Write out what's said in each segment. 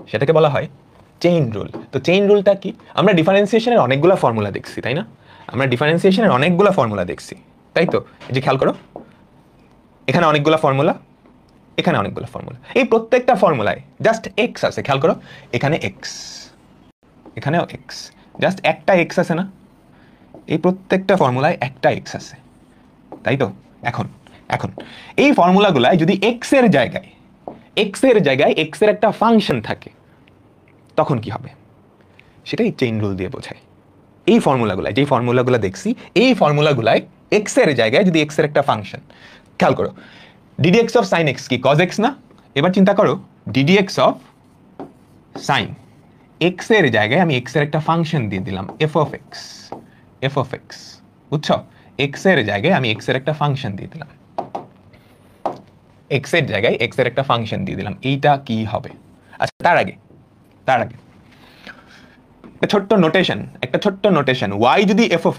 সেটাকে বলা হয় চেইন রুল। তো চেইন রুলটা কি? আমরা ডিফারেন্সিয়েশনের অনেকগুলো ফর্মুলা দেখছি, তাই না? আমরা ডিফারেন্সিয়েশনের অনেকগুলো ফর্মুলা দেখছি, তাই তো? এই যে খেয়াল করো, এখানে অনেকগুলো ফর্মুলা, এখানে অনেকগুলো ফর্মুলা, এই প্রত্যেকটা ফর্মুলায় জাস্ট এক্স আছে। খেয়াল করো, এখানে এক্স, এখানেও এক্স, জাস্ট একটা এক্স আছে না? এই প্রত্যেকটা ফর্মুলায় একটা এক্স আছে, তাই তো? এখন এখন এই ফর্মুলাগুলায় যদি এক্স এর জায়গায় এক্স এর একটা ফাংশন থাকে, তখন কি হবে? সেটাই চেইন রুল দিয়ে বোঝায়। এই ফর্মুলাগুলায়, যে ফর্মুলাগুলো দেখছি, এই ফর্মুলাগুলায় এক্স এর জায়গায় যদি এক্স এর একটা ফাংশন, খেয়াল করো, ডিডিএক্স অফ সাইন এক্স কি কজ এক্স না? এবার চিন্তা করো, ডিডিএক্স অফ সাইন এক্স এর জায়গায় আমি এক্স এর একটা ফাংশন দিয়ে দিলাম এফ অফ এক্স, বুঝছো? এক্স এর জায়গায় আমি এক্স এর একটা ফাংশন দিয়ে দিলাম, এক্স এর জায়গায় এক্স এর একটা ফাংশন দিয়ে দিলাম, এইটা কি হবে? আচ্ছা, তার আগে একটা ছোট্ট নোটেশন, y যদি f of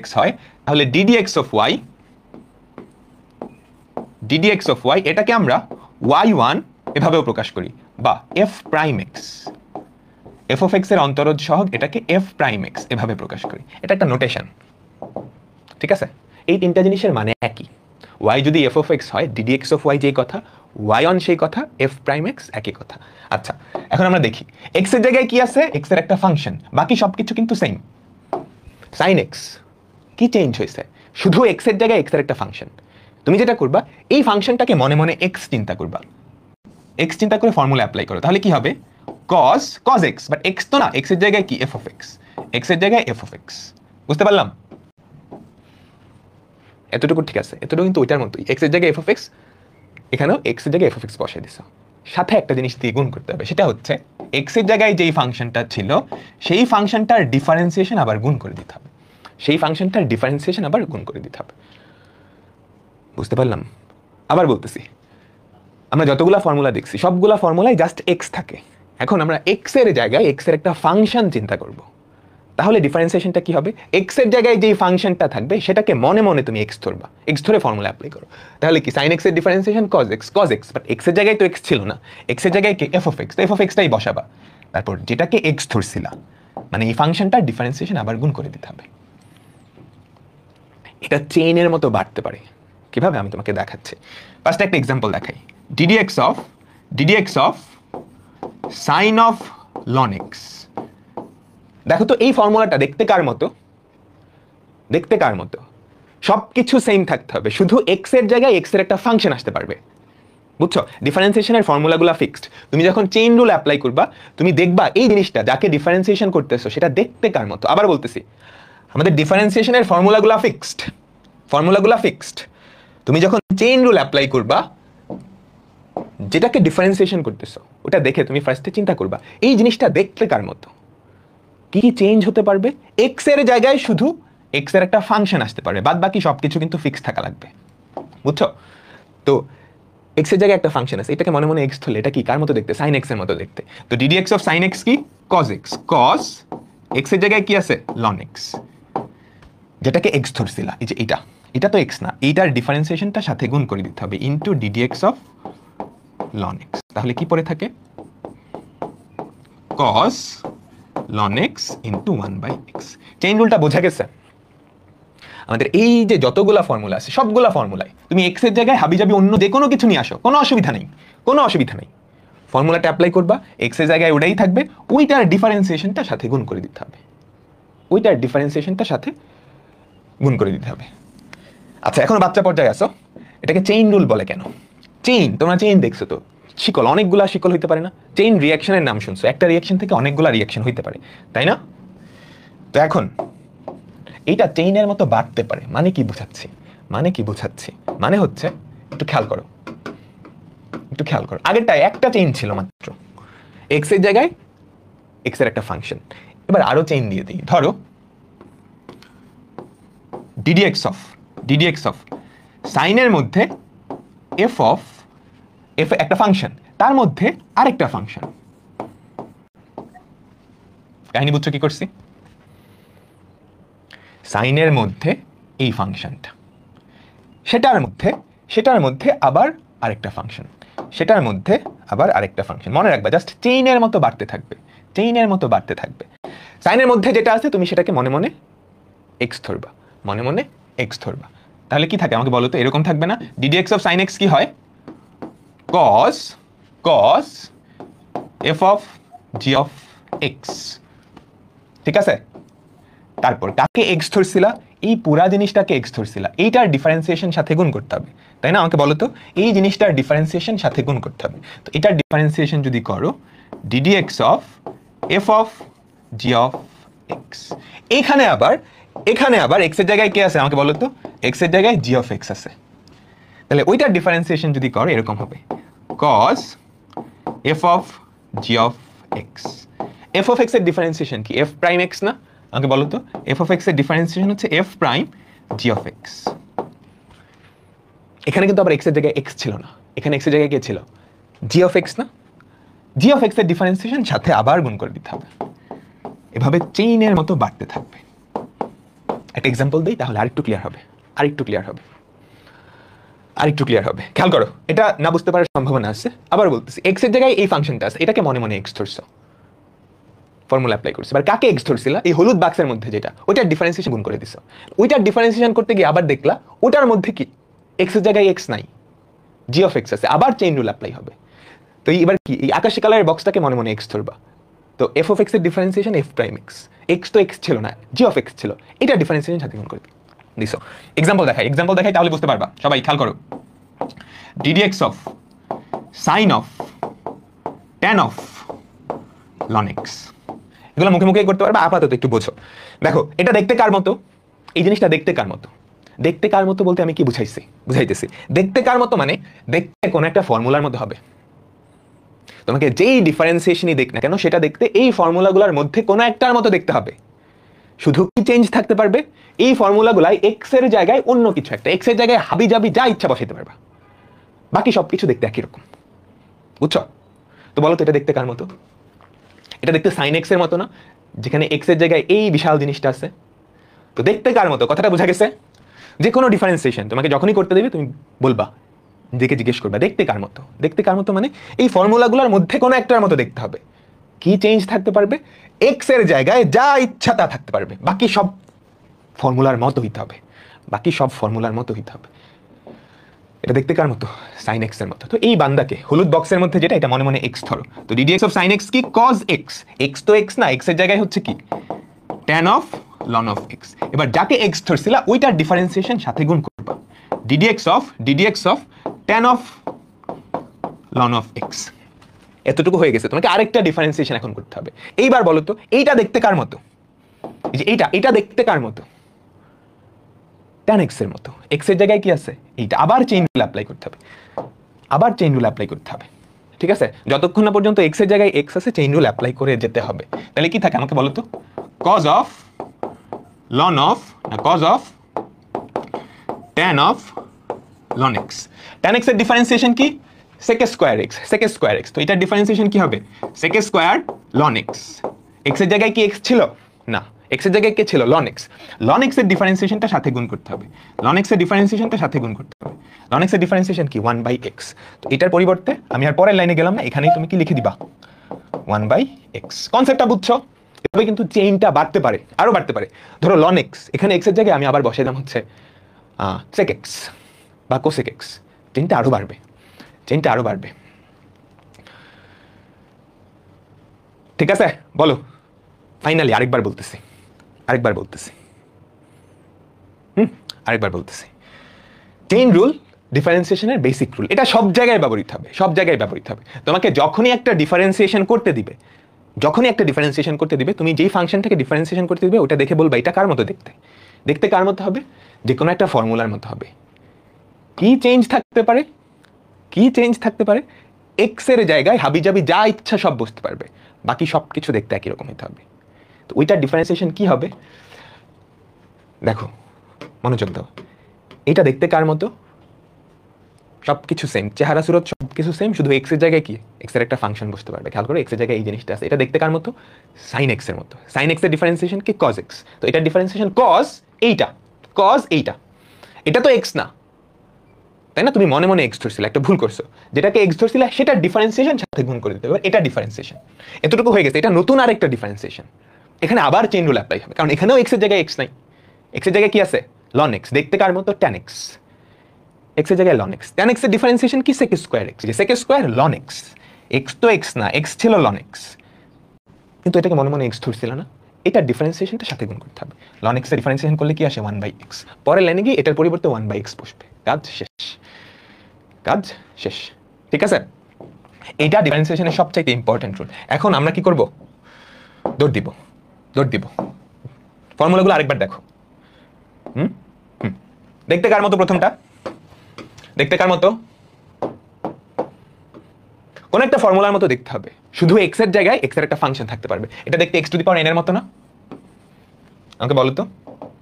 x হয়, তাহলে ddx of y এটাকে আমরা y1 এভাবেও প্রকাশ করি, বা f prime x, f of x এর অন্তরজ সহগ এটাকে f prime x এভাবে প্রকাশ করি। এটা একটা নোটেশন, ঠিক আছে? এই তিনটা জিনিসের মানে একই। y যদি f of x হয়, ddx of y যেই কথা, y1 সেই কথা, f prime x একই কথা। আচ্ছা, এখন আমরা দেখি x এর জায়গায় কি আছে? x এর একটা ফাংশন, বাকি সবকিছু কিন্তু সেম। sin x কি চেঞ্জ হয়েছে? শুধু x এর জায়গায় x এর একটা ফাংশন। তুমি যেটা করবা, এই ফাংশনটাকে মনে মনে x চিন্তা করবা, x চিন্তা করে ফর্মুলা অ্যাপ্লাই করো, তাহলে কি হবে? cos x, বাট x তো না, x এর জায়গায় কি? f of x এর জায়গায় f of x। বুঝতে পারলাম? এতটুকু ঠিক আছে? এতটুকু কিন্তু ওইটার মতোই, x এর জায়গায় f of x, এখানেও x এর জায়গায় f of x বসাই দিছো। সাথে একটা জিনিস দিয়ে গুণ করতে হবে, সেটা হচ্ছে x এর জায়গায় যেই ফাংশনটা ছিল, সেই ফাংশনটার ডিফারেন্সিয়েশন আবার গুণ করে দিতে হবে, বুঝতে পারলাম? আবার বলতেছি, আমরা যতগুলা ফর্মুলা দেখছি, সবগুলা ফর্মুলায় জাস্ট x থাকে। এখন আমরা x এর জায়গায় x এর একটা ফাংশন চিন্তা করব, তাহলে ডিফারেন্সিয়েশনটা কি হবে? x এর জায়গায় যেই ফাংশনটা থাকবে সেটাকে মনে মনে তুমি x ধরবা, x ধরে ফর্মুলা অ্যাপ্লাই করো। তাহলে কি sin x এর differentiation cos x, but x এর জায়গায় তো x ছিল না, x এর জায়গায় কি? f of x, তো f of x টাই বসাবা, তারপর যেটাকে x ধরছিলা, মানে এই ফাংশনটার ডিফারেন্সিয়েশন আবার গুণ করে দিতে হবে। এটা চেইনের মতো বাড়তে পারে। কিভাবে? আমি তোমাকে দেখাচ্ছি। ফার্স্ট একটা এক্সাম্পল দেখাই, ddx of sin of ln x। দেখো তো এই ফর্মুলাটা দেখতে কার মতো? সবকিছু সেম থাকতে হবে, শুধু x এর জায়গায় x এর একটা ফাংশন আসতে পারবে, বুঝছো? ডিফারেন্সিয়েশনের ফর্মুলাগুলো ফিক্সড। তুমি যখন চেইন রুল অ্যাপ্লাই করবা, তুমি দেখবা এই জিনিসটা যাকে ডিফারেন্সিয়েশন করতেছো সেটা দেখতে কার মতো। আবার বলতেছি, আমাদের ডিফারেন্সিয়েশনের ফর্মুলাগুলো ফিক্সড। তুমি যখন চেইন রুল অ্যাপ্লাই করবা, যেটাকে ডিফারেন্সিয়েশন করতেছো ওটা দেখে তুমি ফার্স্টে চিন্তা করবা এই জিনিসটা দেখতে কার মতো, কি কি চেঞ্জ হতে পারবে। x এর জায়গায় শুধু x এর একটা ফাংশন আসতে পারে, বাদ বাকি সবকিছু কিন্তু ফিক্স থাকা লাগবে, বুঝছো? তো x এর জায়গায় একটা ফাংশন আছে, এটাকে মনে মনে x ধরলে এটা কি কার মতো দেখতে? sin x এর মতো দেখতে। তো ddx of sin x কি? cos x এর জায়গায় কি আছে? ln x, যেটাকে x ধরছিলা, এই যে এটা তো x না, এইটার ডিফারেন্সিয়েশনটা সাথে গুণ করে দিতে হবে into ddx of ln x। তাহলে কি পড়ে থাকে? cos ln x into 1/x। Chain রুলটা বোঝা গেছে? আমাদের এই যে যতগুলা ফর্মুলা আছে, সবগুলা ফর্মুলায় তুমি x এর জায়গায় হাবিজাবি অন্য যে কোনো কিছু নিয়ে আসো, কোনো অসুবিধা নেই। ফর্মুলাটা অ্যাপ্লাই করবা, x এর জায়গায় ওটাই থাকবে, ওইটার ডিফারেন্সিয়েশনটা সাথে গুণ করে দিতে হবে, আচ্ছা, এখন বাচ্চা পর্যায়ে আসো। এটাকে চেইন রুল বলে কেন? তোমরা চেইন দেখছো তো, শিকল, অনেকগুলা শিকল হইতে পারে না? চেইন রিঅ্যাকশনের নাম শুনছো, একটা রিঅ্যাকশন থেকে অনেকগুলা রিঅ্যাকশন হইতে পারে, তাই না? তো এখন এইটা চেইনের মতো বাড়তে পারে, মানে কি বোঝাচ্ছি? মানে হচ্ছে, একটু খেয়াল করো, আগেরটা একটা চেইন ছিল মাত্র, x এর জায়গায় x এর একটা ফাংশন। এবার আরো চেইন দিয়ে দিই, ধরো ddx of sin এর মধ্যে f একটা ফাংশন, তার মধ্যে আরেকটা ফাংশন। কাহিনী বুঝছো কি করছি? সাইনের মধ্যে এই ফাংশনটা, সেটার মধ্যে আবার আরেকটা ফাংশন, সেটার মধ্যে আবার আরেকটা ফাংশন। মনে রাখবা, জাস্ট চেইনের মতো বাড়তে থাকবে, চেইনের মতো বাড়তে থাকবে। সাইনের মধ্যে যেটা আছে তুমি সেটাকে মনে মনে এক্স ধরবা, মনে মনে এক্স ধরবা। তাহলে কি থাকে আমাকে বলো তো? এরকম থাকবে না? ddx অফ সাইন এক্স কি হয়? cos f of g of x. ঠিক আছে? তারপর কাকে এক্স ধরছিলা? এই পুরা জিনিসটাকে এক্স ধরছিলা, এইটার ডিফারেন্সিয়েশন সাথে গুণ করতে হবে, তাই না? আমাকে বলো তো, এই জিনিসটার ডিফারেন্সিয়েশন সাথে গুণ করতে হবে। তো এটার ডিফারেন্সিয়েশন যদি করো ddx of f of g of x. এখানে আবার x এর জায়গায় কে আছে আমাকে বলো তো? x এর জায়গায় g অফ এক্স আছে। তাহলে ওইটার ডিফারেন্সিয়েশন যদি করো এরকম হবে cos f of g of x. f of x এর ডিফারেন্সিয়েশন কি? f প্রাইম x না? আমাকে বলো তো, f অফ এক্স এর ডিফারেন্সিয়েশন হচ্ছে f prime g of x. এখানে কিন্তু আবার x এর জায়গায় x ছিল না, এখানে x এর জায়গায় কে ছিল? g অফ এক্স না? g অফ এক্স এর ডিফারেন্সিয়েশন সাথে আবার গুণ করে দিতে হবে। এভাবে চেইনের মতো বাড়তে থাকবে। একটা এক্সাম্পল দেই তাহলে আরেকটু ক্লিয়ার হবে, আরেকটু ক্লিয়ার হবে, আরেকটু ক্লিয়ার হবে। খেয়াল করো, এটা না বুঝতে পারার সম্ভাবনা আছে। আবার বলতেছি, x এর জায়গায় এই ফাংশনটা আছে, এটাকে মনে মনে x ধরছো, ফর্মুলা অ্যাপ্লাই করছো। এবার কাকে x ধরছিলা? এই হলুদ বাক্সের মধ্যে যেটা, ওইটার ডিফারেন্সিয়েশন গুণ করে দিছো। ওইটার ডিফারেন্সিয়েশন করতে গিয়ে আবার দেখলা ওটার মধ্যে কি x এর জায়গায় x নাই, g অফ x আছে, আবার চেইন রুল অ্যাপ্লাই হবে। তো এবার কি এই আকাশি কালারের বক্সটাকে মনে মনে x ধরবা। তো f অফ x এর differentiation f prime x, x তো x ছিল না, g অফ x ছিল, এটা ডিফারেন্সিয়েশন সাথে গুণ করে দিছো। এক্সাম্পল দেখাই তাহলে বুঝতে পারবা। সবাই খেয়াল করো, ddx of sign of tan of ln x। এগুলো মুখে মুখে করতে পারবা, আপাতত একটু বোঝো। দেখো এটা দেখতে কার মতো? এই জিনিসটা দেখতে কার মতো? দেখতে কার মতো বলতে আমি কি বুঝাইতেছি? দেখতে কার মতো মানে দেখতে কোন একটা ফর্মুলার মতো হবে। তোমাকে যেই ডিফারেন্সিয়েশনই দেখ না কেন সেটা দেখতে এই ফর্মুলাগুলোর মধ্যে কোনো একটার মতো দেখতে হবে। শুধু কি চেঞ্জ থাকতে পারবে? এই ফর্মুলাগুলাই এক্স এর জায়গায় অন্য কিছু একটা, এক্স এর জায়গায় হাবি জাবি যা ইচ্ছা বসাইতে পারবা, বাকি সবকিছু দেখতে একই রকম। বুঝছো? তো বলো তো এটা দেখতে কার মতো? এটা দেখতে সাইন এক্স এর মতো না, যেখানে এক্স এর জায়গায় এই বিশাল জিনিসটা আছে। তো দেখতে কার মতো? কথাটা বোঝা গেছে? যে কোনো ডিফারেন্সিয়েশন তোমাকে যখনই করতে দেবে তুমি বলবা, দেখে জিজ্ঞেস করবা দেখতে কার মতো। দেখতে কার মতো মানে এই ফর্মুলাগুলোর মধ্যে কোনো একটার মতো দেখতে হবে। কি চেঞ্জ থাকতে পারবে? এক্স এর জায়গায় যা ইচ্ছা তা থাকতে পারবে, বাকি সব ফর্মুলার মতো হইতে হবে, বাকি সব ফর্মুলার মতো হইতে হবে। এটা দেখতে কার মতো? সাইন এক্স এর মতো। তো এই বান্দাকে হলুদ বক্সের মধ্যে যেটা, এটা মনে মনে এক্স ধরো। তো ddx অফ সাইন এক্স কি? cos x। এক্স তো এক্স না, এক্স এর জায়গায় হচ্ছে কি? tan of ln of x। এবার যাকে এক্স ধরছিলা ওইটার ডিফারেন্সিয়েশন সাথে গুণ করবা, ddx of tan of ln of x। এতটুকু হয়ে গেছে, তোমাকে আরেকটা ডিফারেন্সিয়েশন এখন করতে হবে। এইবার বলো তো এইটা দেখতে কার মতো? এই যে এটা দেখতে কার মতো? tan x এর মতো। x এর জায়গায় কি আছে? এইটা। আবার চেইন রুল অ্যাপ্লাই করতে হবে, আবার চেইন রুল অ্যাপ্লাই করতে হবে। ঠিক আছে? যতক্ষণ না পর্যন্ত x এর জায়গায় x আছে চেইন রুল অ্যাপ্লাই করে যেতে হবে। তাহলে কি থাকে আমাকে বলো তো? cos of ln of cos of tan of ln x। tan x এর ডিফারেন্সিয়েশন কি? sec square x। তো এটার ডিফারেন্সিয়েশন কি হবে? sec square ln x। x এর জায়গায় কি x ছিল না, x এর জায়গায় কে ছিল? ln x। ln x এর ডিফারেন্সিয়েশনটা সাথে গুণ করতে হবে, ln x এর ডিফারেন্সিয়েশনটা সাথে গুণ করতে হবে। ln x এর ডিফারেন্সিয়েশন কি? 1/x। তো এটার পরিবর্তে আমি আর পরের লাইনে গেলাম না, এখানেই তুমি কি লিখে দিবা? 1/x। কনসেপ্টটা বুঝছো? এভাবে কিন্তু চেইনটা বাড়তে পারে, আরো বাড়তে পারে। ধরো ln x, এখানে x এর জায়গায় আমি আবার বসাই দাম হচ্ছে sec x বা cosec x। চেইনটা আরো বাড়বে, চেইনটা আরো বাড়বে। ঠিক আছে? বলো ফাইনালি আরেকবার বলতেছি, আরেকবার বলতেছি। চেইন রুল ডিফারেন্সিয়েশনের বেসিক রুল, এটা সব জায়গায় ব্যবহৃত হবে, সব জায়গায় ব্যবহৃত হবে। তোমাকে যখনই একটা ডিফারেন্সিয়েশন করতে দিবে, তুমি যেই ফাংশনটাকে ডিফারেন্সিয়েশন করতে দিবে ওটা দেখে বলবা এটা কার মতো দেখতে? দেখতে কার মতো হবে? যে কোনো একটা ফর্মুলার মতো হবে। কি চেঞ্জ থাকতে পারে? এক্স এর জায়গায় হাবিজাবি যা ইচ্ছা সব বসতে পারবে, বাকি সব কিছু দেখতে একই রকম হতে হবে। তো ওইটার ডিফারেন্সিয়েশন কি হবে? দেখো মনোযোগ দাও, এটা দেখতে কার মতো? সবকিছু সেম, চেহারা সুরত সবকিছু সেম, শুধু এক্স এর জায়গায় কি? এক্স এর একটা ফাংশন বসতে পারবে। খেয়াল করো, এক্স এর জায়গায় এই জিনিসটা আছে। এটা দেখতে কার মতো? সাইন এক্স এর মতো। সাইন এক্স এর ডিফারেন্সিয়েশন কি? cos x। তো এটার ডিফারেন্সিয়েশন cos এইটা, এটা তো এক্স না, তাই না? তুমি মনে মনে এক্স ধরছিলে, একটা ভুল করছো, যেটাকে এক্স ধরছিলে সেটা ডিফারেন্সিয়েশন সাথে গুণ করে দিতে হবে, এটা ডিফারেন্সিয়েশন। এতটুকু হয়ে গেছে, এটা নতুন আরেকটা ডিফারেন্সিয়েশন। এখানে আবার চেইন রুল অ্যাপ্লাই হবে, কারণ এখানেও এক্স এর জায়গায় এক্স নাই, এক্স এর জায়গায় কি আছে? Ln x. দেখতে কার মতো? Tan x. এক্স এর জায়গায় লন এক্স। ট্যান এক্স এর ডিফারেন্সিয়েশন কি? Sec square x. যে sec square ln x, x তো এক্স না, এক্স ছিল লন এক্স, কিন্তু এটাকে মনে মনে এক্স ধরছিল না, এটা ডিফারেন্সিয়েশনটা সাথে গুণ করতে হবে। লন এক্স এর ডিফারেন্সিয়েশন করলে কি আসে? 1/x। পরের লাইনে গিয়ে এটার পরিবর্তে 1/x বসবে, কাজ শেষ, কাজ শেষ। ঠিক আছে, এটা ডিফারেন্সিয়েশনের সবচাইতে ইম্পর্টেন্ট রুল। এখন আমরা কি করব? দৌড় দিব, দৌড় দিব। ফর্মুলাগুলো আরেকবার দেখো। দেখতে কার মতো? প্রথমটা দেখতে কার মতো? কোন একটা ফর্মুলার মতো দেখতে হবে, শুধু এক্স এর জায়গায় এক্স এর একটা ফাংশন থাকতে পারবে। এটা দেখতে x two the power n এর মতো না? আমাকে বলো তো,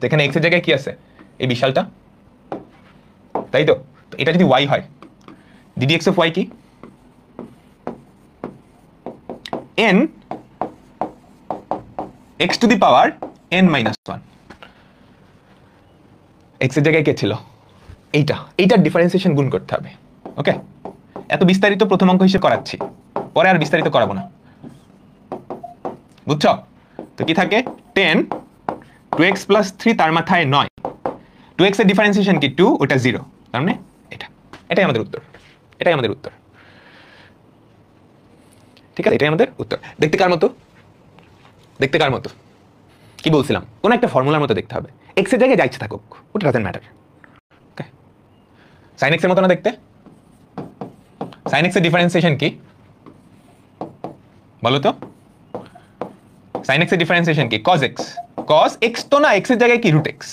এখানে এক্স এর জায়গায় কি আছে? এই বিশালটা, তাই তো? এটা যদি y হয়, ddx অফ y কি? n x two the power n minus 1। X এর জায়গায় কে ছিল? এইটার ডিফারেন্সিয়েশন গুণ করতে হবে। ওকে, এত বিস্তারিত প্রথম অঙ্ক হিসেবে করাচ্ছি, পরে আর বিস্তারিত করাবো না, বুঝছো? তো কি থাকে? 10 2x প্লাস 3 তার মাথায় 9, 2x এর ডিফারেন্সিয়েশন কি? 2, ওটা 0, তার মানে এটাই আমাদের উত্তর, এটাই আমাদের উত্তর। ঠিক আছে, এটাই আমাদের উত্তর। দেখতে কার মতো? দেখতে কার মতো? কি বলছিলাম? কোন একটা ফর্মুলার মতো দেখতে হবে, এক্স এর জায়গায় যা ইচ্ছে থাকুক, ওটা doesn't matter. Okay, sine x এর মতো না দেখতে? সাইন এক্স এর ডিফারেন্সিয়েশন কি বলো তো? সাইন এক্স এর ডিফারেন্সিয়েশন কি? Cos x. কজ এক্স তো না, এক্স এর জায়গায় কি? Root x.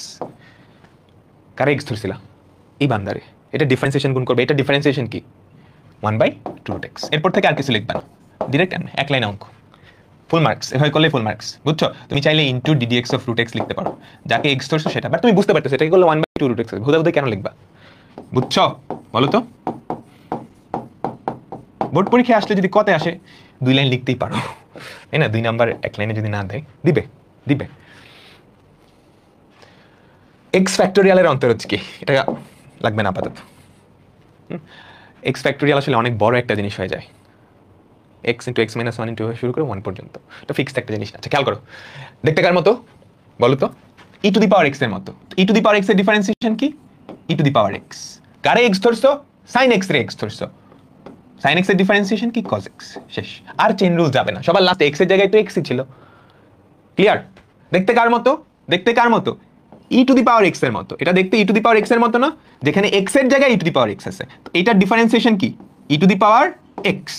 কারে এক্স ধরছিলা? এই বান্দারে। এটা ডিফারেন্সিয়েশন গুণ করবে, এটা ডিফারেন্সিয়েশন কি? 1/2 রুট এক্স। এরপর থেকে আর কিছু লিখবা না, ডিরেক্ট এক লাইন অঙ্ক, ফুল মার্কস। এভাবে করলে ফুল মার্কস, বুঝছো? তুমি চাইলে into ddx of root x লিখতে পারো, যাকে এক্স ধরছো সেটা, বাট তুমি বুঝতে পারতেছো এটাকে করলে 1/2 রুট এক্স। ভুদা কেন লিখবা? বুঝছো? বলো তো। বোর্ড পরীক্ষায় আসলে যদি কতে আসে 2 লাইন লিখতেই পারো, তাই না? 2 নাম্বার এক লাইনে যদি না দেয়, দিবে। এক্স ফ্যাক্টোরিয়ালের অন্তর হচ্ছে কি? এটা লাগবে না আপাতত। এক্স ফ্যাক্টোরিয়াল আসলে অনেক বড় একটা জিনিস হয়ে যায়, x into x minus 1 into শুরু করে 1 পর্যন্ত। এটা ফিক্সড একটা জিনিস। আচ্ছা, খেয়াল করো, দেখতে কার মতো বলো তো? E to the power x এর মতো। E to the power x এর ডিফারেন্সিয়েশন কি? E to the power x. কারে এক্স ধরছো? সাইন এক্স রে এক্স ধরছো। সাইন এক্স এর ডিফারেন্সিয়েশন কি? Cos x. শেষ, আর চেইন রুল যাবে না। সবার লাস্টে এক্স এর জায়গায় তো এক্সই ছিল। ক্লিয়ার? দেখতে কার মতো? দেখতে কার মতো? E to the power x এর মতো। এটা দেখতে ই টু দি পাওয়ার এক্স এর মতো না? যেখানে এক্স এর জায়গায় ই টু দি পাওয়ার এক্স আছে, তো এটার ডিফারেন্সিয়েশন কি? E to the power x.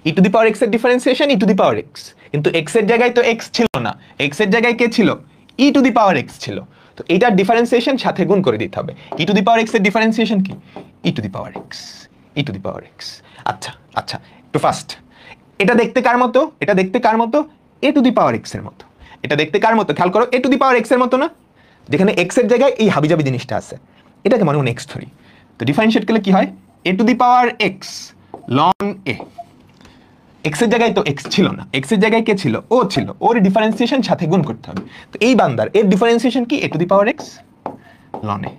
E to the power x এর differentiation e to the power x, কিন্তু এক্স এর জায়গায় তো এক্স ছিল না, এক্স এর জায়গায় কে ছিল? ই টু দি পাওয়ার এক্স ছিল। তো এটার ডিফারেন্সিয়েশন সাথে গুণ করে দিতে হবে। E to the power x এর ডিফারেন্সিয়েশন কি? E to the power x, e to the power x. আচ্ছা আচ্ছা, একটু ফাস্ট। এটা দেখতে কার মতো? এটা দেখতে কার মতো? এ টু দি পাওয়ার এক্স এর মতো। এটা দেখতে কার মতো? খেয়াল করো, এ টু দি পাওয়ার এক্স এর মতো না? যেখানে এক্স এর জায়গায় এই হাবিজাবি জিনিসটা আছে, এটাকে মনে মনে এক্স ধরি। তো ডিফারেন্সিয়েট করলে কি হয়? A to the power x ln a. X এর জায়গায় তো এক্স ছিল না, এক্স এর জায়গায় কে ছিল? ও ছিল। ওর ডিফারেন্সিয়েশন সাথে গুণ করতে হবে। তো এই বান্দার এর ডিফারেন্সিয়েশন কি? A to the power x ln a.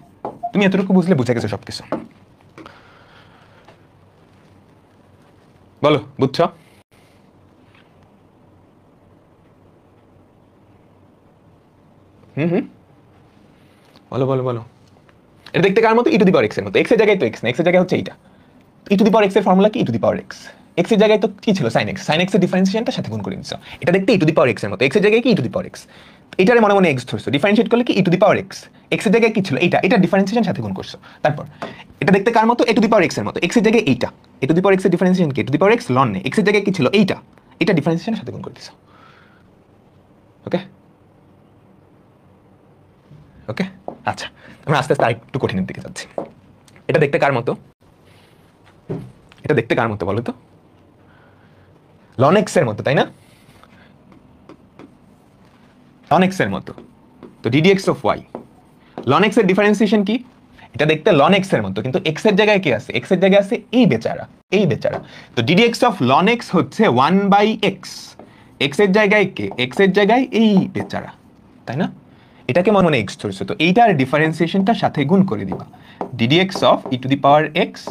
তুমি এতটুকু বুঝলে বুঝে গেছো সবকিছু। বলো, বুঝছো? বলো বলো বলো। এটা দেখতে কার মতো? E to the power x এর মতো। এক্স এর জায়গায় তো এক্স না, এক্স এর জায়গায় হচ্ছে এইটা। E to the power x এর ফর্মুলা কি? E to the power x. X এর জায়গায় তো কি ছিল? Sine x. সাইন এক্স এর ডিফারেন্সিয়েশনটা সাথে গুণ করে দিচ্ছ। এটা দেখতে ই টু দি পাওয়ার এক্স এর মতো। এক্স এর জায়গায় কি? E to the power x. এটারে মনে মনে এক্স ধরছো, ডিফারেন্সিয়েট করলে কি? E to the power x. X এর জায়গায় কি ছিল? এইটা। এটা ডিফারেন্সিয়েশন সাথে গুণ করছো। তারপর এটা দেখতে কার মতো? এ টু দি পাওয়ার এক্স এর মতো। এক্স এর জায়গায় এইটা। A to the power x এর ডিফারেন্সিয়েশন কি? A to the power x ln a. X এর জায়গায় কি ছিল? এইটা। এটা ডিফারেন্সিয়েশনের সাথে গুণ করে দিছো। ওকে ওকে, আচ্ছা, আমরা আস্তে আস্তে আরেকটু কঠিনের দিকে যাচ্ছি। এটা দেখতে কার মতো? এটা দেখতে কার মতো বলো তো? লন এক্স এর মতো, তাই না? লন এক্স এর মতো। তো ddx of y। Ln x এর ডিফারেন্সিয়েশন কি? এটা দেখতে লন এক্স এর মতো, কিন্তু এক্স এর জায়গায় কি আছে? এক্স এর জায়গায় আছে এই বেচারা, এই বেচারা। তো ddx অফ লন এক্স হচ্ছে 1/x। এক্স এর জায়গায় কে? এক্স এর জায়গায় এই বেচারা, তাই না? এটাকে মনে মনে এক্স ধরছো, তো এইটার ডিফারেন্সিয়েশনটা সাথে গুণ করে দিবা, ddx of e to the power x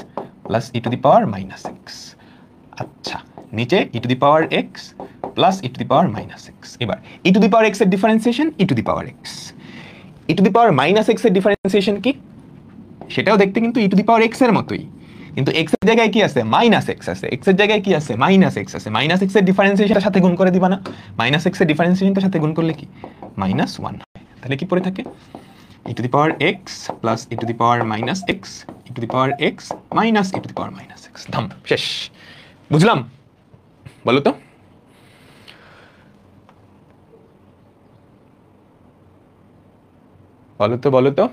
plus e to the power minus x. আচ্ছা, নিচে e to the power x plus e to the power minus x. এবার e to the power x এর differentiation e to the power x, e to the power minus x এর differentiation কি, সেটাও দেখতে কিন্তু ই to the power x এর মতোই, কিন্তু এক্স এর জায়গায় কি আছে, মাইনাস এক্স আছে, এক্স এর জায়গায় কি আছে, মাইনাস এক্স আছে, মাইনাস এক্স এর ডিফারেন্সিয়েশনের সাথে গুণ করে দিবা না, মাইনাস এক্স এর ডিফারেন্সিয়েশনটার সাথে গুণ করলে কি মাইনাস ওয়ান হয়। তাহলে কি পড়ে থাকে, e to the power x plus e to the power minus x e to the power x minus e to the power minus x. ধাম, শেষ। বুঝলাম? বলো তো। বলো তো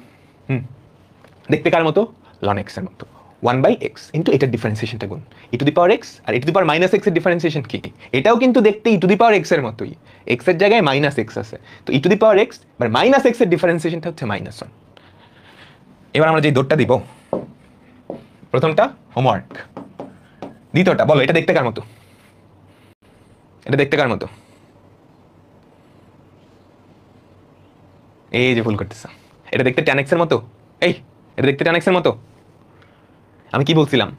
দেখতে কার মতো, লন এক্স এর মতো, 1/x ইন্টু এটার ডিফারেন্সিয়েশনটা গুণ e to the power x, আর e to the power minus x এর ডিফারেন্সিয়েশন কি, এটাও কিন্তু দেখতে ই টু দি পাওয়ার এক্স এর মতোই, এক্স এর জায়গায় মাইনাস এক্স আছে, তো e to the power x আর মাইনাস এক্স এর ডিফারেন্সিয়েশনটা হচ্ছে মাইনাস ওয়ান। এবার আমরা যে দৌড়টা দিব, প্রথমটা হোমওয়ার্ক, দ্বিতীয়টা বলো এটা দেখতে কার মতো, এটা দেখতে কার মতো, এই যে ভুল করতেছ, এটা দেখতে tan x এর মতো, এটা দেখতে tan x এর মতো। আমি কি বলছিলাম,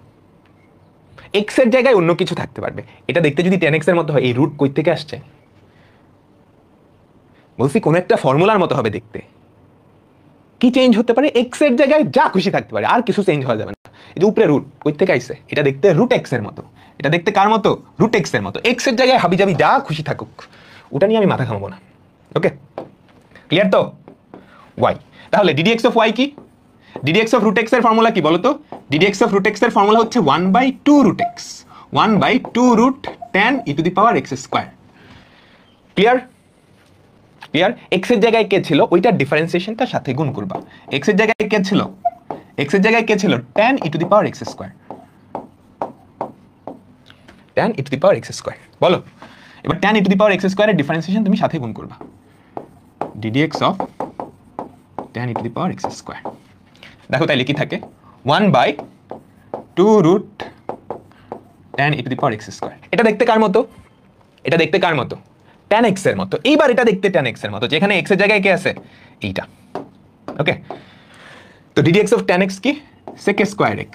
x এর জায়গায় অন্য কিছু থাকতে পারবে, এটা দেখতে যদি tan x এর মতো হয়, এই রুট কই থেকে আসছে, বলছি কোন একটা ফর্মুলার মতো হবে দেখতে। কি চেঞ্জ হতে পারে, x এর জায়গায় যা খুশি থাকতে পারে, আর কিছু চেঞ্জ হওয়া যাবে না। এই যে উপরে রুট কই থেকে আইছে, এটা দেখতে রুট x এর মতো, এটা দেখতে কার মতো, রুট x এর মতো। x এর জায়গায় হাবিজাবি যা খুশি থাকুক, ওটা নিয়ে আমি মাথা ঘামাবো না। ওকে, ক্লিয়ার তো? y, তাহলে ddx অফ y কি, ddx অফ রুট x এর ফর্মুলা কি বলো তো, ddx অফ রুট x এর ফর্মুলা হচ্ছে 1/2 root x, 1/2 root tan e to the power x square. Clear? Clear? x এর জায়গায় কে ছিল, ওইটার ডিফারেন্সিয়েশনটা সাথে গুণ করবা। x এর জায়গায় কে ছিল, x এর জায়গায় কে ছিল, tan e to the power x square, tan e to the power x square. বলো এবার tan e to the power x স্কয়ারের ডিফারেন্সিয়েশন তুমি সাথে গুণ করবা, ddx of tan e to the power x square. দেখো তাইলে কি থাকে, 1/2 root tan e to the power x square. এটা দেখতে কার মতো, এটা দেখতে কার মতো, tan x এর মতো। এইবার এটা দেখতে tan x এর মতো, যেখানে x এর জায়গায় কে আছে, এইটা। ওকে, তো ddx অফ tan x কি, sec square x,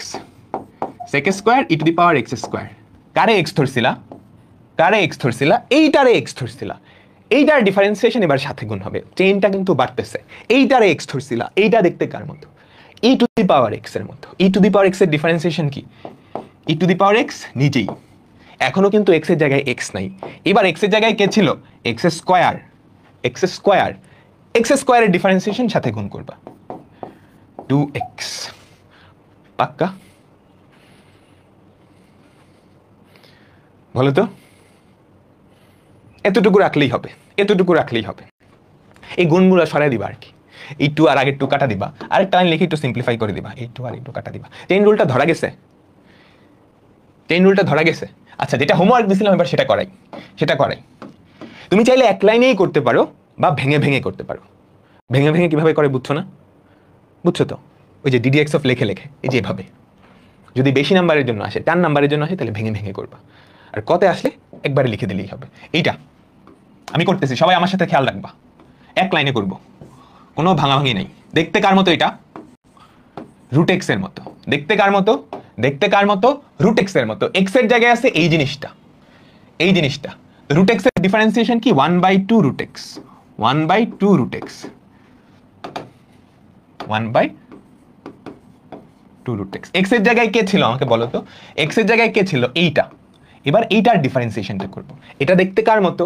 sec square E to the power x square. কারে x ধরছিলা, কারে x ধরছিলা, এইটারে x ধরছিলা, এইটার ডিফারেন্সিয়েশন এবার সাথে গুণ হবে, চেইনটা কিন্তু বাড়তেছে। এইটারে x ধরছিলা, এইটা দেখতে কার মতো, e to the power x এর মতো। E to the power x এর ডিফারেন্সিয়েশন কি, e to the power x নিজেই, এখনো কিন্তু x এর জায়গায় x নাই। এবার x এর জায়গায় কে ছিল, x square, x square, x স্কয়ারের ডিফারেন্সিয়েশন সাথে গুণ করবা, 2x। পাক্কা? বলো তো, এতটুকু রাখলেই হবে, এতটুকু রাখলেই হবে। এই গুণগুলো সরাই দিবা আর কি, এই টু আর আগের টু কাটা দিবা, আরেকটা লাইন লিখে একটু সিম্পলিফাই করে দিবা, এই টু আর একটু কাটা দিবা। চেইন রুলটা ধরা গেছে, চেইন রুলটা ধরা গেছে। আচ্ছা, যেটা হোমওয়ার্ক দিছিলাম এবার সেটা করাই, সেটা করাই। তুমি চাইলে এক লাইনেই করতে পারো বা ভেঙে ভেঙে করতে পারো। ভেঙে ভেঙে কিভাবে করে বুঝছো না, বুঝছো তো, ওই যে ddx অফ লেখে লেখে, এই যে এভাবে। যদি বেশি নাম্বারের জন্য আসে, 10 নাম্বারের জন্য আসে, তাহলে ভেঙে ভেঙে করবা। আর কতে আসলে একবারে লিখে দিলেই হবে। এইটা আমি করতেছি, সবাই আমার সাথে খেয়াল রাখবা, এক লাইনে করব, কোনো ভাঙাভাঙি নেই। দেখতে কার মতো এটা, রুট এক্স এর মতো। দেখতে কার মতো, দেখতে কার মতো, রুট এক্স এর মতো। এক্স এর জায়গায় আছে এই জিনিসটা, এই জিনিসটা। রুট এক্স এর ডিফারেন্সিয়েশন কি, 1/2 root x, 1/2 root x, 1/2 root x. X এর জায়গায় কে ছিল আমাকে বলো তো, এক্স এর জায়গায় কে ছিল, এইটা। এবার এইটার ডিফারেন্সিয়েশনটা করব। এটা দেখতে কার মতো,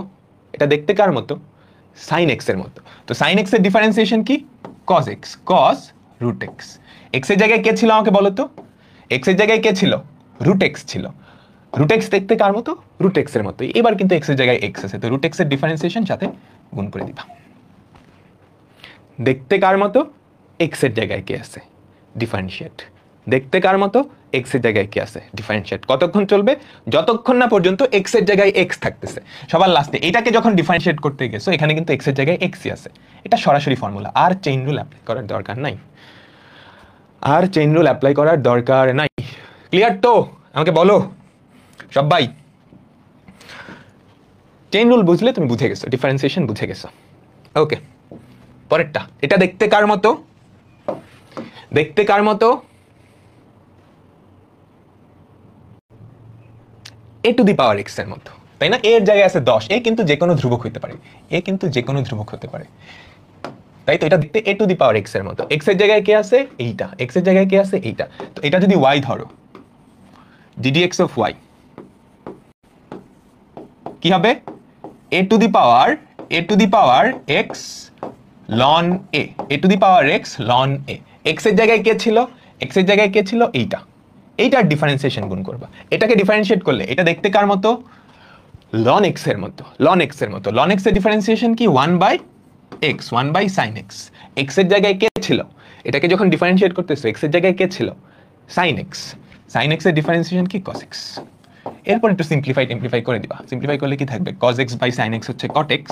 এটা দেখতে কার মতো, সাইন এক্স এর মতো। তো সাইন এক্স এর ডিফারেন্সিয়েশন কি, cos x, cos root x. X এর জায়গায় কে ছিল আমাকে বলো তো, এক্স এর জায়গায় কে ছিল, রুট এক্স ছিল। রুট এক্স দেখতে কার মতো, রুট এক্স এর মতোই। এবার কিন্তু এক্স এর জায়গায় এক্স আছে, তো রুট এক্স এর ডিফারেন্সিয়েশন সাথে গুণ করে দিবা। দেখতে কার মতো, এক্স এর জায়গায় কে আছে, ডিফারেন্সিয়েট। দেখতে কার মতো, এক্স এর জায়গায় কি আছে, ডিফারেন্সিয়েট। কতক্ষণ চলবে, যতক্ষণ না পর্যন্ত এক্স এর জায়গায় এক্স থাকতেছে। সবার লাস্টে এটাকে যখন ডিফারেন্সিয়েট করতে গেছো, এখানে কিন্তু এক্স এর জায়গায় এক্সই আছে। এটা সরাসরি ফর্মুলা, আর চেইন রুল অ্যাপ্লাই করার দরকার নাই, আর চেইন রুল অ্যাপ্লাই করার দরকার নাই। ক্লিয়ার তো? আমাকে বলো সবাই। চেইন রুল বুঝলে তুমি বুঝে গেছো, ডিফারেন্সিয়েশন বুঝে গেছো। ওকে, পরেরটা, এটা দেখতে কার মতো? দেখতে কার মতো? a two the power x এর মতো, তাই না? এর জায়গায় আছে 10, এ কিন্তু যে কোনো ধ্রুবক হতে পারে, এ কিন্তু যে কোনো ধ্রুবক হতে পারে, তাই তো? এটা দেখতে a two the power x এর মতো। x এর জায়গায় কে আছে? এইটা। x এর জায়গায় কে আছে? এইটা। তো এটা যদি y ধরো, ddx অফ y কি হবে? a two the power x ln a, a two the power x ln a। x এর জায়গায় কে ছিল? x এর জায়গায় কে ছিল? এইটা। এইটার ডিফারেন্সিয়েশন গুণ করবা। এটাকে ডিফারেন্সিয়েট করলে এটা দেখতে কার মতো? ln x এর মতো। ln x এর মতো। ln x এর ডিফারেন্সিয়েশন কি? 1/x, 1/sin x। x এর জায়গায় কে ছিল? এটাকে যখন ডিফারেন্সিয়েট করতেছো, x এর জায়গায় কে ছিল? sin x। sin x এর ডিফারেন্সিয়েশন কি? cos x। এরপর একটু টেমপ্লিফাই করে দিবা। সিম্পলিফাই করলে কি থাকবে? cos x by sin x হচ্ছে cot x,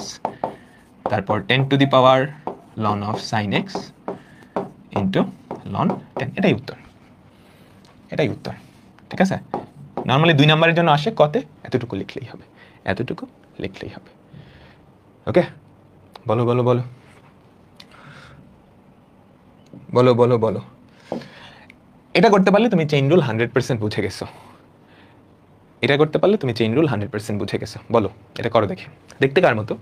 তারপর 10 to the power ln of sin x into ln 10। এটাই উত্তর, এটাই উত্তর। ঠিক আছে? নর্মালি 2 নম্বরের জন্য আসে কতে, এতটুকু লিখলেই হবে, এতটুকু লিখলেই হবে। ওকে, বলো বলো বলো বলো বলো বলো। এটা করতে পারলে তুমি চেইন রুল 100% বুঝে গেছো। এটা করতে পারলে তুমি চেইন রুল 100% বুঝে গেছো। বলো, এটা করো দেখি। দেখতে কার মতো?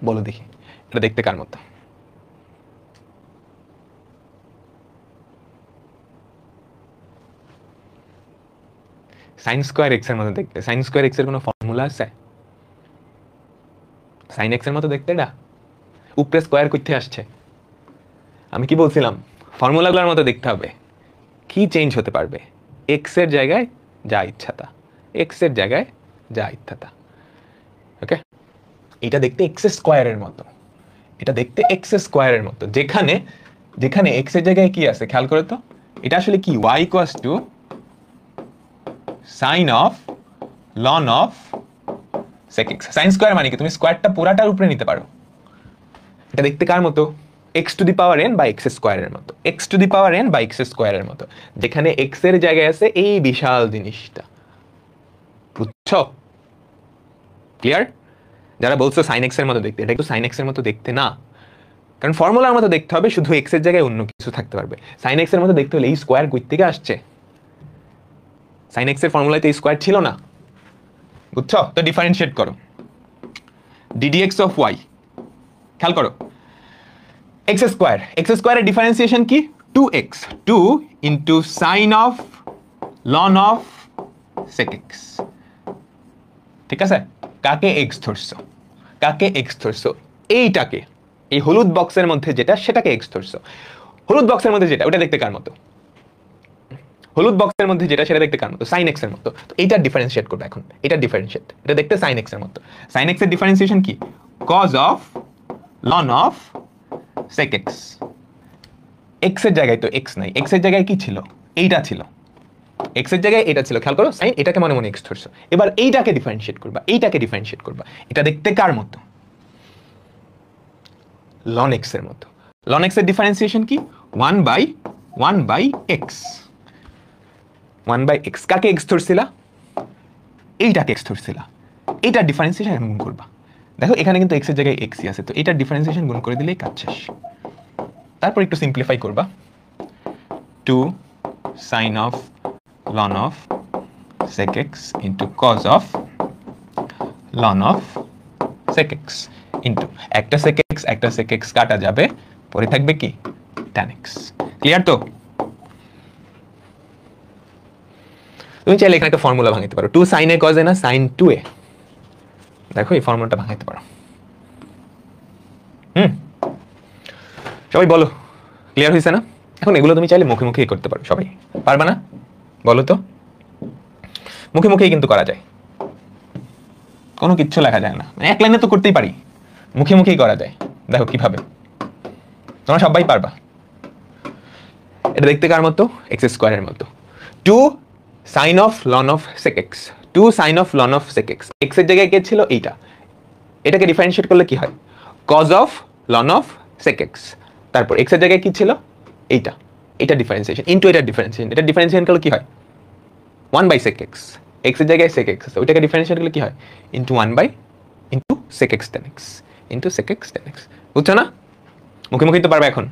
বলো দেখি, এটা দেখতে কার মতো? সাইন স্কোয়ার এক্স এর মতো দেখতে। সাইন স্কোয়ার এক্স এর কোনো ফর্মুলা আছে? সাইন এক্স এর মতো দেখতে এটা? উপরে স্কোয়ার করতে আসছে। আমি কি বলছিলাম? ফর্মুলাগুলোর মতো দেখতে হবে। কি চেঞ্জ হতে পারবে? এক্স এর জায়গায় যা ইচ্ছা তা, এক্স এর জায়গায় যা ইচ্ছা তা। ওকে, এটা দেখতে এক্স স্কোয়ারের মতো, এটা দেখতে এক্স স্কোয়ারের মতো, যেখানে যেখানে এক্স এর জায়গায় কি আছে খেয়াল করে তো। এটা আসলে কি? y equals to sine of ln of sec x. Sine square মানে কি? তুমি স্কোয়ারটা পুরাটার উপরে নিতে পারো। এটা দেখতে কার মতো? X two the power N বা এক্স স্কোয়ারের মতো। X two the power N বা এক্স স্কোয়ারের মতো, যেখানে এক্স এর জায়গায় আছে এই বিশাল জিনিসটা। বুঝছো? ক্লিয়ার? যারা বলছো সাইন এক্স এর মতো দেখতে, এটা একটু সাইন এক্স এর মতো দেখতে না, কারণ ফর্মুলার মতো দেখতে হবে, শুধু এক্স এর জায়গায় অন্য কিছু থাকতে পারবে। সাইন এক্স এর মতো দেখতে হলে এই স্কোয়ার কই থেকে আসছে? সাইন এক্স এর ফর্মুলাতে এই স্কোয়ার ছিল না। বুঝছো? তো ডিফারেন্সিয়েট করো। ddx অফ y, খেয়াল করো, এক্স স্কোয়ারের ডিফারেন্সিয়েশন কি? 2x, 2 into sine of ln of sec x. ঠিক আছে? কাকে এক্স ধরছো? কাকে এক্স ধরছো? এইটাকে, এই হলুদ বক্সের মধ্যে যেটা, সেটাকে এক্স ধরছো। হলুদ বক্সের মধ্যে যেটা, ওটা দেখতে কার মতো? হলুদ বক্সের মধ্যে যেটা, সেটা দেখতে কার মতো? সাইন এক্স এর মতো। তো এইটা ডিফারেন্সিয়েট করবে এখন। এটা ডিফারেন্সিয়েট, এটা দেখতে সাইন এক্স এর মতো। সাইন এক্স এর ডিফারেন্সিয়েশন কি? Cos of ln of sec x. X এর জায়গায় তো এক্স নাই, এক্স এর জায়গায় কি ছিল? এইটা ছিল। এক্স এর জায়গায় এটা ছিল, খেয়াল করো। সাইন, এটাকে মনে মনে এক্স ধরছো। এবার এইটাকে ডিফারেন্সিয়েট করবা, এইটাকে ডিফারেন্সিয়েট করবা। এটা দেখতে কার মতো? লন এক্স এর মতো। লন এক্স এর ডিফারেন্সিয়েশন কি? 1/x। 1/x। কাকে এক্স ধরছিলা? এইটাকে এক্স ধরছিলা। এইটার ডিফারেন্সিয়েশন গুণ করবা। দেখো এখানে কিন্তু এক্স এর জায়গায় এক্সই আছে, তো এইটার ডিফারেন্সিয়েশন গুণ করে দিলেই কাজ শেষ। তারপর একটু সিম্পলিফাই করবা। 2 sine of ln of sec x into cos of ln of sec x into একটা sec x কাটা যাবে, পরে থাকবে কি? tan x। ক্লিয়ার তো? তুমি চাইলে এখানে একটা ফর্মুলা ভাঙাইতে পারো, 2 sin a cos a না sin 2a। দেখো এই ফর্মুলাটা ভাঙাইতে পারো। সবাই বলো, ক্লিয়ার হয়েছে না? এখন এগুলো তুমি চাইলে মুখে মুখেই করতে পারো। সবাই পারবা না? বলো তো। মুখে মুখেই কিন্তু করা যায়, কোনো কিচ্ছু লেখা যায় না। এক লাইনে তো করতেই পারি, মুখে মুখেই করা যায়। দেখো কিভাবে, তোমরা সবাই পারবা। এটা দেখতে কার মতো? এক্স স্কোয়ারের মতো। 2 sine of ln of sec x, 2 sine of ln of sec x. X এর জায়গায় কে ছিল? এইটা। এটাকে ডিফারেন্সিয়েট করলে কি হয়? Cos of ln of sec x. তারপর এক্স এর জায়গায় কি ছিল? এইটা। এটা ডিফারেন্সিয়েশন ইনটু এটা ডিফারেন্সিয়েশন। এটা ডিফারেন্সিয়েশন করলে কি হয়? 1/sec x। এক্স এর জায়গায় sec x আছে, ওইটাকে ডিফারেন্সিয়েট করলে কি হয়? Into 1 by into sec x tan x ইনটু sec x tan x। বুঝছো না? মুখে মুখেই তো পারবে এখন।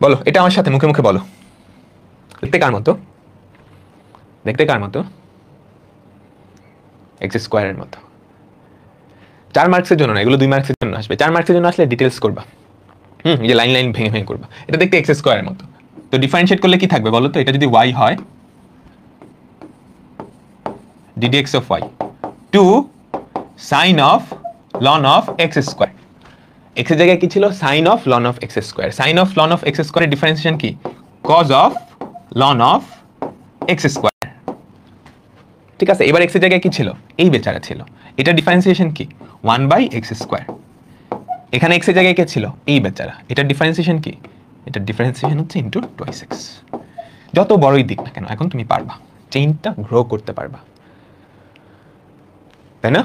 বলো এটা আমার সাথে মুখে মুখে বলো। দেখতে কার মতো? দেখতে কার মতো? এক্স স্কোয়ারের মতো। 4 মার্কসের জন্য না, এগুলো 2 মার্কসের জন্য আসবে। 4 মার্কসের জন্য আসলে ডিটেলস করবা, এই যে লাইন লাইন ভেঙে ভেঙে করবা। এটা দেখতে এক্স স্কোয়ারের মতো। তো ডিফারেন্সিয়েট করলে কি থাকবে বলো তো? এটা যদি ওয়াই হয়, ddx of y to sine of ln of x square. X এর জায়গায় কি ছিল? Sine of ln of x square. Sine of ln of x স্কোয়ারের ডিফারেন্সিয়েশন কি? Cos of ln of x square. ঠিক আছে, এবার এক্স এর জায়গায় কি ছিল? এই বেচারা ছিল। এটা ডিফারেন্সিয়েশন কি? 1/x square. এখানে এক্স এর জায়গায় কে ছিল? এই বেচারা। এটার ডিফারেন্সিয়েশন কি? এটার ডিফারেন্সিয়েশন হচ্ছে ইন্টু টোয়াইস এক্স। যত বড়ই দিক না কেন, এখন তুমি পারবা, চেইনটা গ্রো করতে পারবা, তাই না?